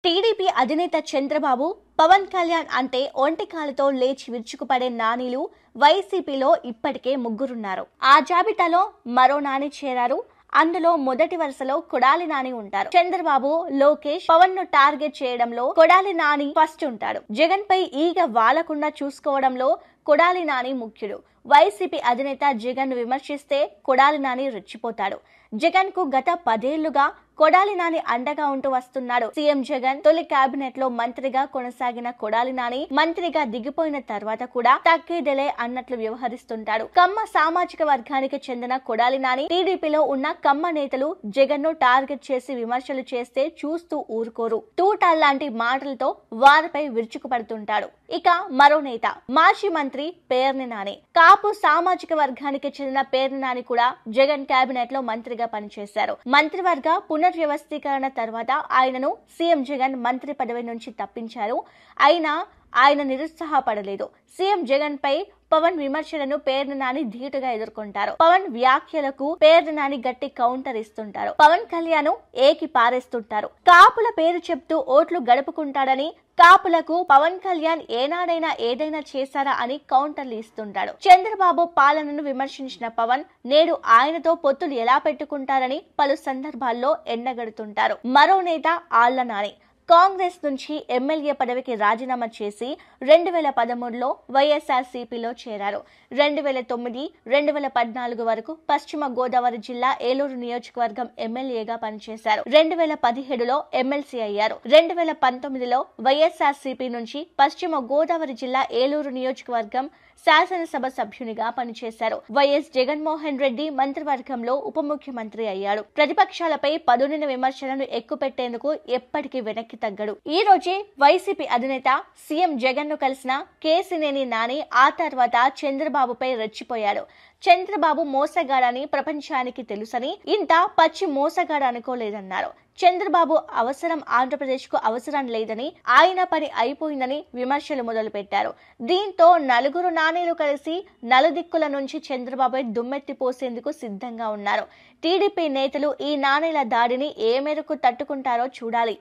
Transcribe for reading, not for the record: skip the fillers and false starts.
TDP అధినేత చంద్రబాబు, పవన్ కళ్యాణ్ అంటే ఒంటికాలతో లేచి విరుచుకుపడే నానీలు వైసీపీలో ఇప్పటికే ముగ్గురున్నారు. ఆ జాబితాలో మరో నాని చేరారు. అందులో మొదటి వరుసలో కొడాలి నాని ఉంటారు. చంద్రబాబు, లోకేష్, పవన్ ను టార్గెట్ చేయడంలో కొడాలి నాని ఫస్ట్ ఉంటాడు. జగన్ పై ఈగ వాలకుండా చూసుకోవడంలో కొడాలి నాని ముఖ్యుడు. వైసీపీ అధినేత జగన్ విమర్శిస్తే కొడాలి నాని రెచ్చిపోతాడు. జగన్ కు గత 10 ఏళ్లుగా కొడాలి నాని అండగా ఉంటూ వస్తున్నాడు. సీఎం జగన్ తొలి కేబినెట్ లో మంత్రిగా కొనసాగిన కొడాలి నాని మంత్రిగా దిగిపోయిన తర్వాత కూడా తగ్గేదెలే అన్నట్లు వ్యవహరిస్తుంటాడు. కమ్మ సామాజిక వర్గానికి చెందిన కొడాలి నాని టీడీపీలో ఉన్న కమ్మ నేతలు జగన్ ను టార్గెట్ చేసి విమర్శలు చేస్తే చూస్తూ ఊరుకోరు. తూటాల్లాంటి మాటలతో వారిపై విరుచుకుపడుతుంటాడు. ఇక మరో నేత మాజీ మంత్రి పేర్ని నాని. కాపు సామాజిక వర్గానికి చెందిన పేర్ని నాని కూడా జగన్ కేబినెట్ లో మంత్రిగా పనిచేశారు. మంత్రివర్గ పునర్వ్యవస్థీకరణ తర్వాత ఆయనను సీఎం జగన్ మంత్రి పదవి నుంచి తప్పించారు. అయినా ఆయన నిరుత్సాహపడలేదు. సీఎం జగన్ పై పవన్ విమర్శలను పేర్ని నాని ధీటుగా ఎదుర్కొంటారు. పవన్ వ్యాఖ్యలకు పేర్ని నాని గట్టి కౌంటర్ ఇస్తుంటారు. పవన్ కళ్యాణ్ ఏకి పారేస్తుంటారు. కాపుల పేరు చెప్తూ ఓట్లు గడుపుకుంటాడని, కాపులకు పవన్ కళ్యాణ్ ఏనాడైనా ఏదైనా చేశారా అని కౌంటర్లు ఇస్తుంటాడు. చంద్రబాబు పాలనను విమర్శించిన పవన్ నేడు ఆయనతో పొత్తులు ఎలా పెట్టుకుంటారని పలు సందర్భాల్లో ఎండగడుతుంటారు. మరో నేత ఆళ్ల నాని. కాంగ్రెస్ నుంచి ఎమ్మెల్యే పదవికి రాజీనామా చేసి 2013లో వైఎస్ఆర్సీపీలో చేరారు. 2009, 2014 వరకు పశ్చిమ గోదావరి జిల్లా ఏలూరు నియోజకవర్గం ఎమ్మెల్యేగా పనిచేశారు. 2017లో ఎమ్మెల్సీ అయ్యారు. 2019లో వైఎస్ఆర్సీపీ నుంచి పశ్చిమ గోదావరి జిల్లా ఏలూరు నియోజకవర్గం శాసనసభ సభ్యునిగా పనిచేశారు. వైఎస్ జగన్మోహన్ రెడ్డి మంత్రివర్గంలో ఉప ముఖ్యమంత్రి అయ్యాడు. ప్రతిపక్షాలపై పదునిన విమర్శలను ఎక్కుపెట్టేందుకు ఎప్పటికీ వెనక్కి తగ్గడు. ఈ రోజే వైసీపీ అధినేత సీఎం జగన్ ను కలిసిన కేసినేని నాని ఆ తర్వాత చంద్రబాబుపై రెచ్చిపోయాడు. చంద్రబాబు మోసగాడని ప్రపంచానికి తెలుసని, ఇంత పచ్చి మోసగాడు అనుకోలేదన్నారు. చంద్రబాబు అవసరం ఆంధ్రప్రదేశ్ కు అవసరం లేదని, ఆయన పని అయిపోయిందని విమర్శలు మొదలు పెట్టారు. దీంతో నలుగురు నానీలు కలిసి నలుదిక్కుల నుంచి చంద్రబాబుపై దుమ్మెత్తి పోసేందుకు సిద్ధంగా ఉన్నారు. టీడీపీ నేతలు ఈ నానీల దాడిని ఏ మేరకు తట్టుకుంటారో చూడాలి.